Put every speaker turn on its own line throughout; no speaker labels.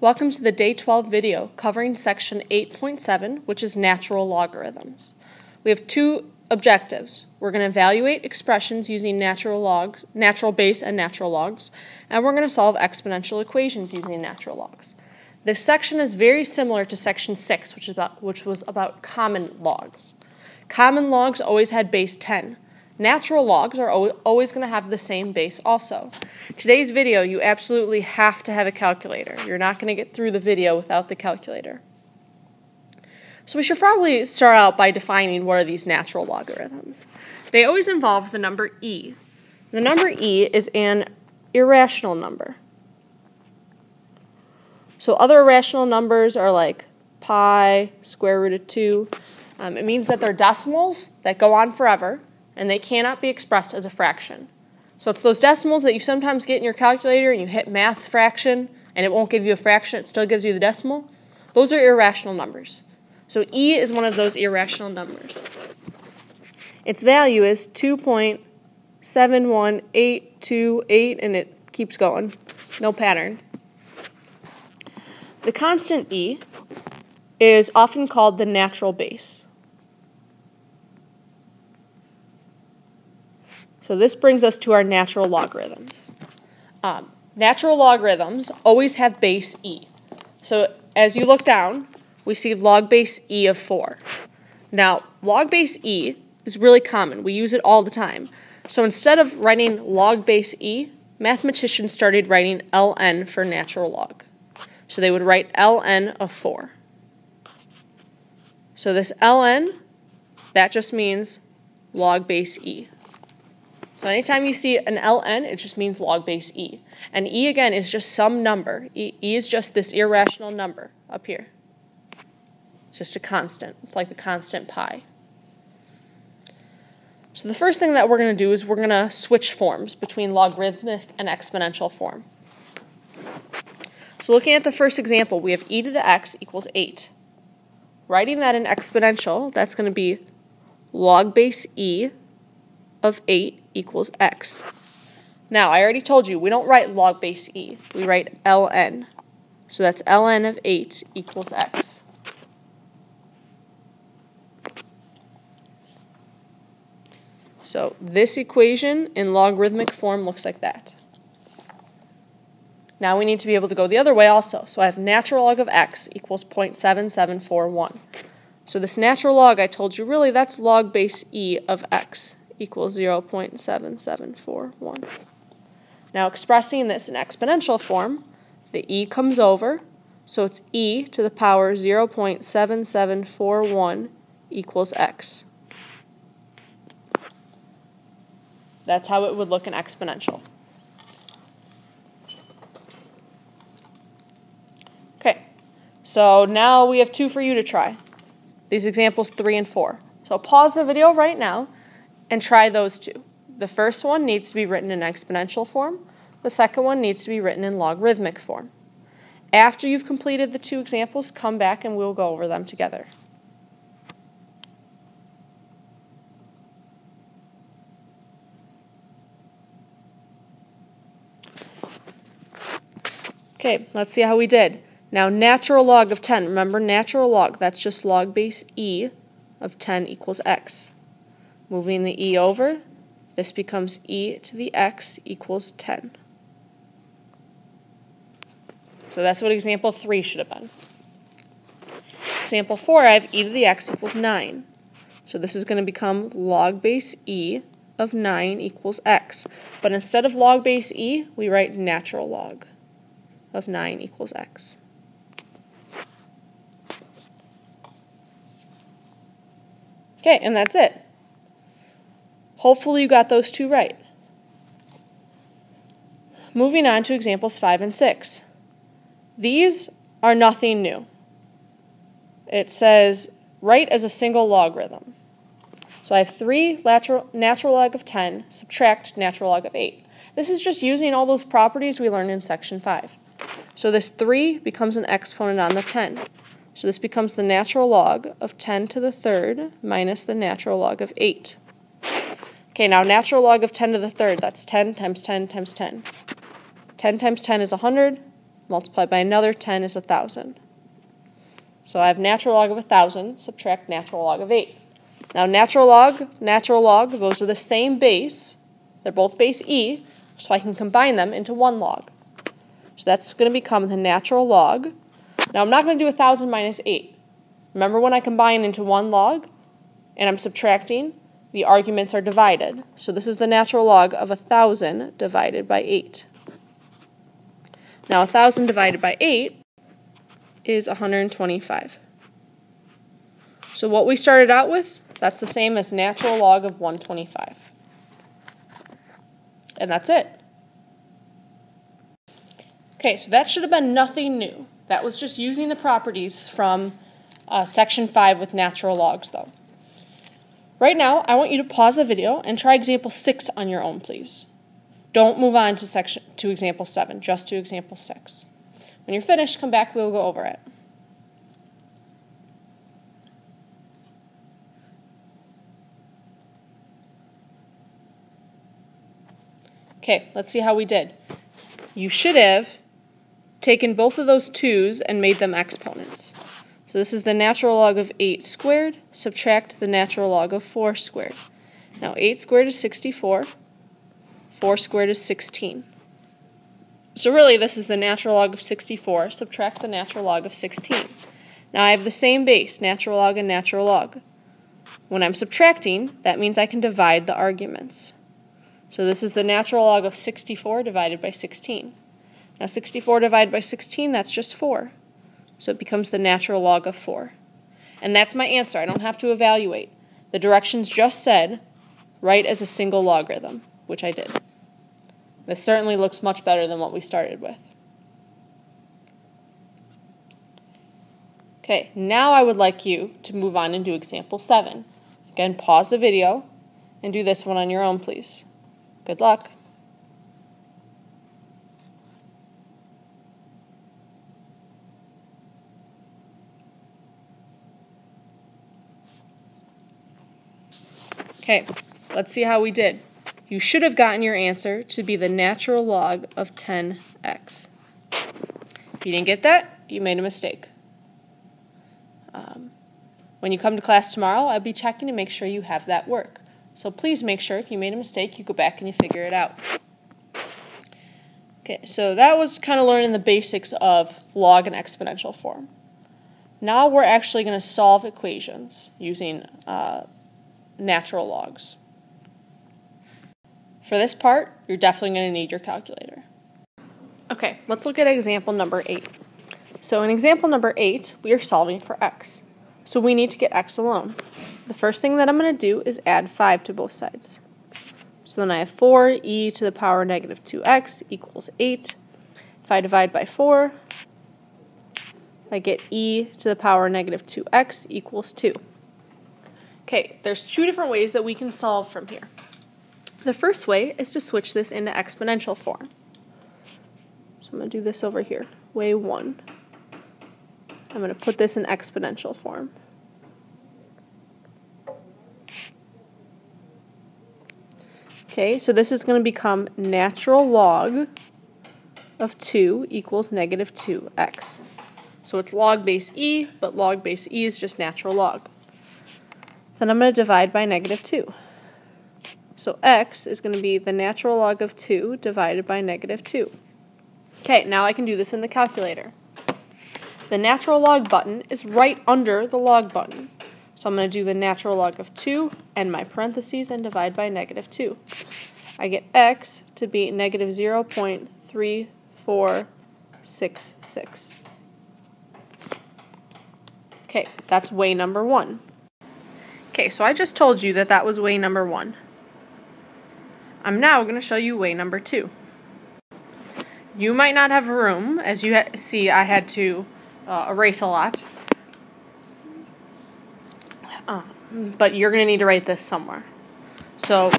Welcome to the Day 12 video covering Section 8.7, which is natural logarithms. We have two objectives. We're going to evaluate expressions using natural base and natural logs, and we're going to solve exponential equations using natural logs. This section is very similar to Section 6, which was about common logs. Common logs always had base 10. Natural logs are always going to have the same base also. Today's video, you absolutely have to have a calculator. You're not going to get through the video without the calculator. So we should probably start out by defining what are these natural logarithms. They always involve the number e. The number e is an irrational number. So other irrational numbers are like pi, square root of 2. It means that they're decimals that go on forever, and they cannot be expressed as a fraction. So it's those decimals that you sometimes get in your calculator and you hit math fraction and it won't give you a fraction, it still gives you the decimal. Those are irrational numbers. So e is one of those irrational numbers. Its value is 2.71828 and it keeps going. No pattern. The constant e is often called the natural base. So this brings us to our natural logarithms. Natural logarithms always have base e. So as you look down, we see log base e of 4. Now, log base e is really common. We use it all the time. So instead of writing log base e, mathematicians started writing ln for natural log. So they would write ln of 4. So this ln, that just means log base e. So anytime you see an ln, it just means log base e. And e, again, is just some number. E is just this irrational number up here. It's just a constant. It's like the constant pi. So the first thing that we're going to do is we're going to switch forms between logarithmic and exponential form. So looking at the first example, we have e to the x equals 8. Writing that in exponential, that's going to be log base e of 8 equals x. Now, I already told you, we don't write log base e. We write ln. So that's ln of 8 equals x. So this equation in logarithmic form looks like that. Now we need to be able to go the other way also. So I have natural log of x equals 0.7741. So this natural log, I told you, really that's log base e of x equals 0.7741. Now expressing this in exponential form, the e comes over, so it's e to the power 0.7741 equals x. That's how it would look in exponential. Okay, so now we have two for you to try. These examples 3 and 4. So pause the video right now and try those two. The first one needs to be written in exponential form. The second one needs to be written in logarithmic form. After you've completed the two examples, come back and we'll go over them together. Okay, let's see how we did. Now, natural log of 10. Remember, natural log, that's just log base e of 10 equals x. Moving the e over, this becomes e to the x equals 10. So that's what example 3 should have been. Example 4, I have e to the x equals 9. So this is going to become log base e of 9 equals x. But instead of log base e, we write natural log of 9 equals x. Okay, and that's it. Hopefully you got those two right. Moving on to examples 5 and 6. These are nothing new. It says write as a single logarithm. So I have 3 natural log of 10 subtract natural log of 8. This is just using all those properties we learned in section 5. So this 3 becomes an exponent on the 10. So this becomes the natural log of 10 to the third minus the natural log of 8. Okay, now natural log of 10 to the third, that's 10 times 10 times 10. 10 times 10 is 100. multiplied by another 10 is 1,000. So I have natural log of 1,000, subtract natural log of 8. Now natural log, those are the same base. They're both base e, so I can combine them into one log. So that's going to become the natural log. Now I'm not going to do 1,000 minus 8. Remember, when I combine into one log and I'm subtracting, the arguments are divided. So this is the natural log of 1,000 divided by 8. Now 1,000 divided by 8 is 125. So what we started out with, that's the same as natural log of 125. And that's it. Okay, so that should have been nothing new. That was just using the properties from section 5 with natural logs, though. Right now, I want you to pause the video and try example 6 on your own, please. Don't move on to example 7, just to example 6. When you're finished, come back, we'll go over it. Okay, let's see how we did. You should have taken both of those 2's and made them exponents. So this is the natural log of 8 squared, subtract the natural log of 4 squared. Now 8 squared is 64, 4 squared is 16. So really this is the natural log of 64, subtract the natural log of 16. Now I have the same base, natural log and natural log. When I'm subtracting, that means I can divide the arguments. So this is the natural log of 64 divided by 16. Now 64 divided by 16, that's just 4. So it becomes the natural log of 4. And that's my answer. I don't have to evaluate. The directions just said, write as a single logarithm, which I did. This certainly looks much better than what we started with. Okay, now I would like you to move on and do example 7. Again, pause the video and do this one on your own, please. Good luck. Okay, let's see how we did. You should have gotten your answer to be the natural log of 10x. If you didn't get that, you made a mistake. When you come to class tomorrow, I'll be checking to make sure you have that work. So please make sure if you made a mistake, you go back and you figure it out. Okay, so that was kind of learning the basics of log and exponential form. Now we're actually going to solve equations using natural logs. For this part, you're definitely going to need your calculator. Okay, let's look at example number 8. So in example number 8, we are solving for x. So we need to get x alone. The first thing that I'm going to do is add 5 to both sides. So then I have 4e to the power negative 2x equals 8. If I divide by 4, I get e to the power negative 2x equals 2. Okay, there's 2 different ways that we can solve from here. The first way is to switch this into exponential form. So I'm going to do this over here, way 1. I'm going to put this in exponential form. Okay, so this is going to become natural log of 2 equals negative 2x. So it's log base e, but log base e is just natural log. Then I'm going to divide by negative 2. So x is going to be the natural log of 2 divided by negative 2. Okay, now I can do this in the calculator. The natural log button is right under the log button. So I'm going to do the natural log of 2, end my parentheses, and divide by negative 2. I get x to be negative 0.3466. Okay, that's way number 1. Okay, so I just told you that that was way number 1. I'm now going to show you way number 2. You might not have room. As you see, I had to erase a lot. But you're going to need to write this somewhere. So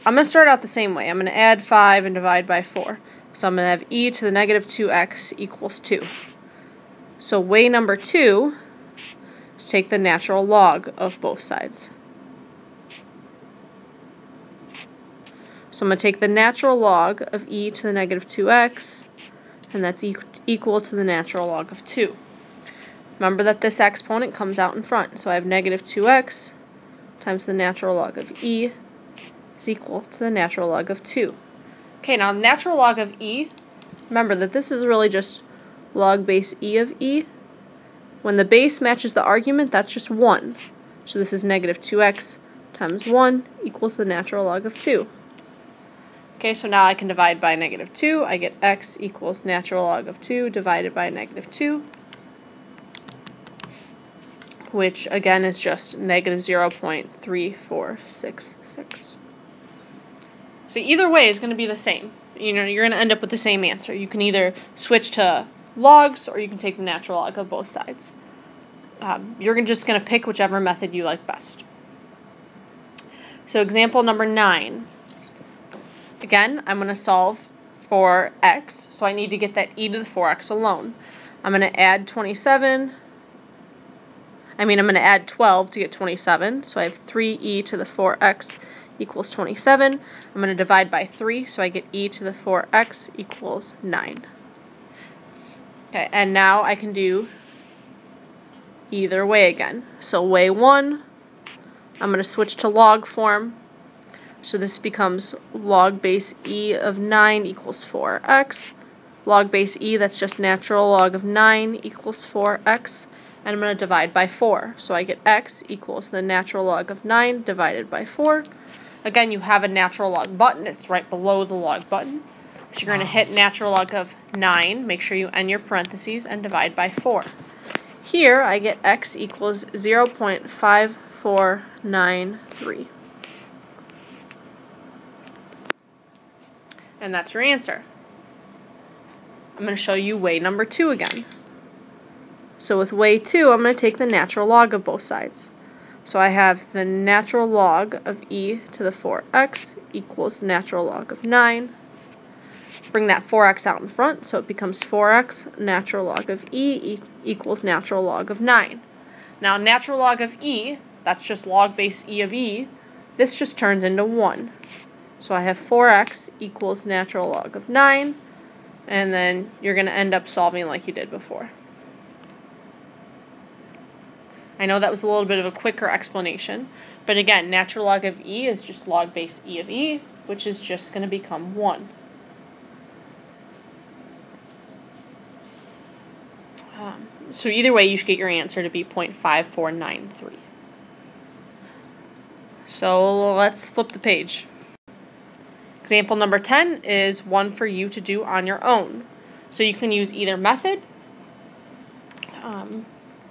I'm going to start out the same way. I'm going to add 5 and divide by 4. So I'm going to have e to the negative 2x equals 2. So way number 2 is take the natural log of both sides. So I'm going to take the natural log of e to the negative 2x, and that's equal to the natural log of 2. Remember that this exponent comes out in front, so I have negative 2x times the natural log of e is equal to the natural log of 2. Okay, now the natural log of e, remember that this is really just log base e of e. When the base matches the argument, that's just 1. So this is negative 2x times 1 equals the natural log of 2. Okay, so now I can divide by negative 2. I get x equals natural log of 2 divided by negative 2, which again is just negative 0.3466. So either way is going to be the same. You're going to end up with the same answer. You can either switch to logs or you can take the natural log of both sides. You're just going to pick whichever method you like best. So example number 9. Again, I'm going to solve for x, so I need to get that e to the 4x alone. I'm going to add 12 to get 27, so I have 3e to the 4x equals 27. I'm going to divide by 3, so I get e to the 4x equals 9. Okay, and now I can do either way again. So way 1, I'm going to switch to log form. So this becomes log base e of 9 equals 4x. Log base e, that's just natural log of 9 equals 4x. And I'm going to divide by 4. So I get x equals the natural log of 9 divided by 4. Again, you have a natural log button. It's right below the log button. So you're going to hit natural log of 9. Make sure you end your parentheses and divide by 4. Here, I get x equals 0.5493. And that's your answer. I'm going to show you way number 2 again. So with way 2, I'm going to take the natural log of both sides. So I have the natural log of e to the 4x equals the natural log of 9. Bring that 4x out in front, so it becomes 4x natural log of e equals natural log of 9. Now natural log of e, that's just log base e of e, this just turns into 1. So I have 4x equals natural log of 9, and then you're going to end up solving like you did before. I know that was a little bit of a quicker explanation, but again, natural log of e is just log base e of e, which is just going to become 1. So either way, you should get your answer to be 0.5493. So let's flip the page. Example number 10 is one for you to do on your own. So you can use either method.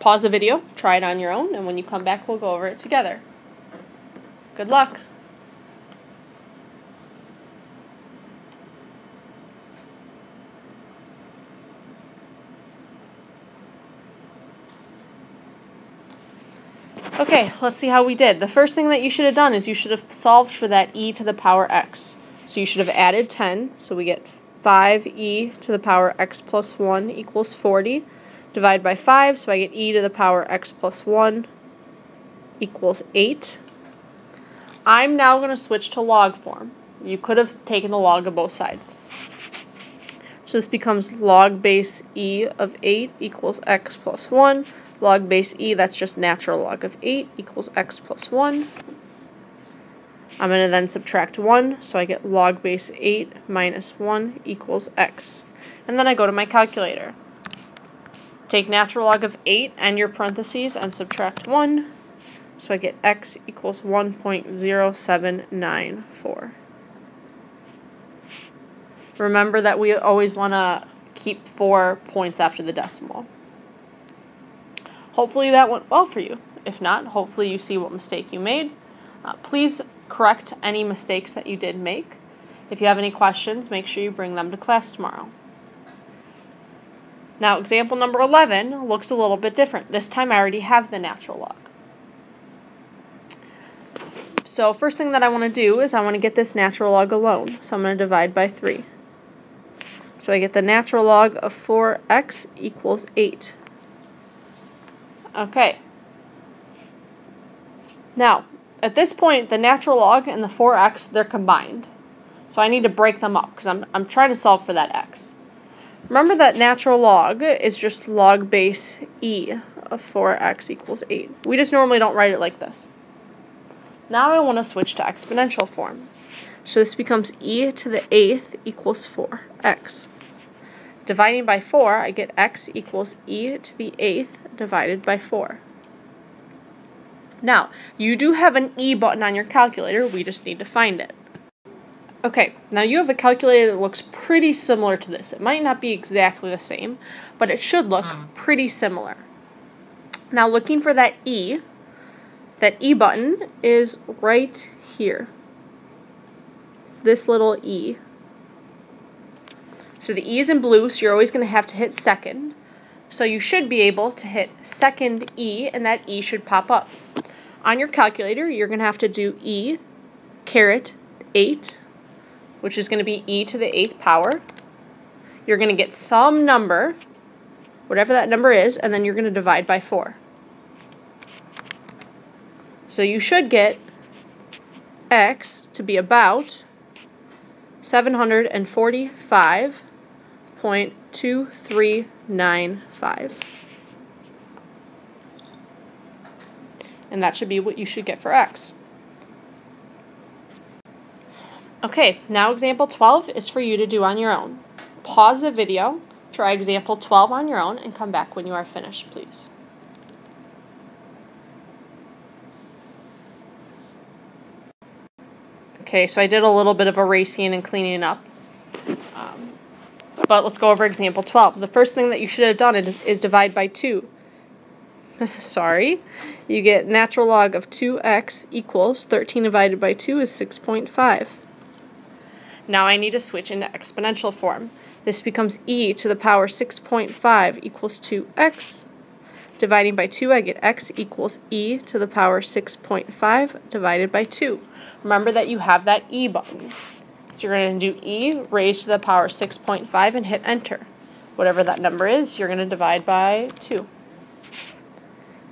Pause the video, try it on your own, and when you come back, we'll go over it together. Good luck. Okay, let's see how we did. The first thing that you should have done is you should have solved for that e to the power x. So you should have added 10, so we get 5e to the power x plus 1 equals 40. Divide by 5, so I get e to the power x plus 1 equals 8. I'm now going to switch to log form. You could have taken the log of both sides. So this becomes log base e of 8 equals x plus 1. Log base e, that's just natural log of 8 equals x plus 1. I'm going to then subtract 1, so I get log base 8 minus 1 equals x. And then I go to my calculator. Take natural log of 8 and your parentheses and subtract 1, so I get x equals 1.0794. Remember that we always want to keep 4 points after the decimal. Hopefully that went well for you. If not, hopefully you see what mistake you made. Please correct any mistakes that you did make. If you have any questions, make sure you bring them to class tomorrow. Now, example number 11 looks a little bit different. This time I already have the natural log. So first thing that I want to do is I want to get this natural log alone. So I'm going to divide by 3. So I get the natural log of 4x equals 8. Okay. Now, at this point, the natural log and the 4x, they're combined. So I need to break them up because I'm trying to solve for that x. Remember that natural log is just log base e of 4x equals 8. We just normally don't write it like this. Now I want to switch to exponential form. So this becomes e to the 8th equals 4x. Dividing by 4, I get x equals e to the 8th divided by 4. Now, you do have an e button on your calculator, we just need to find it. Okay, now you have a calculator that looks pretty similar to this. It might not be exactly the same, but it should look pretty similar. Now looking for that e button is right here. It's this little e. So the e is in blue, so you're always going to have to hit second. So you should be able to hit second e, and that e should pop up. On your calculator, you're going to have to do e caret 8, which is going to be e to the 8th power. You're going to get some number, whatever that number is, and then you're going to divide by 4. So you should get x to be about 745.2395. And that should be what you should get for x. Okay, now example 12 is for you to do on your own. Pause the video, try example 12 on your own, and come back when you are finished, please. Okay, so I did a little bit of erasing and cleaning up. But let's go over example 12. The first thing that you should have done is divide by 2. Sorry. You get natural log of 2x equals 13 divided by 2 is 6.5. Now I need to switch into exponential form. This becomes e to the power 6.5 equals 2x. Dividing by 2, I get x equals e to the power 6.5 divided by 2. Remember that you have that e button. So you're going to do e raised to the power 6.5 and hit enter. Whatever that number is, you're going to divide by 2.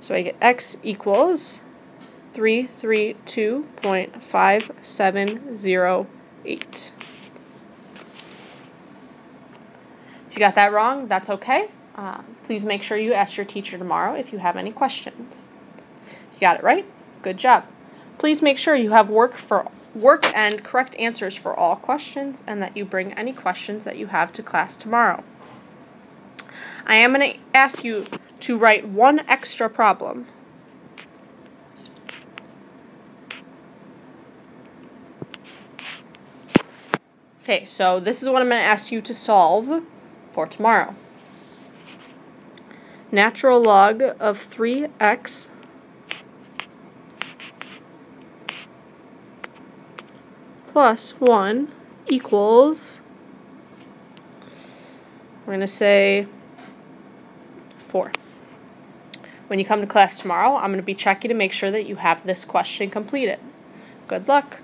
So I get x equals 332.5708. If you got that wrong, that's okay. Please make sure you ask your teacher tomorrow if you have any questions. If you got it right, good job. Please make sure you have work and correct answers for all questions, and that you bring any questions that you have to class tomorrow. I am going to ask you to write one extra problem. Okay, so this is what I'm going to ask you to solve for tomorrow. Natural log of 3x plus 1 equals, we're going to say 4. When you come to class tomorrow, I'm going to be checking to make sure that you have this question completed. Good luck.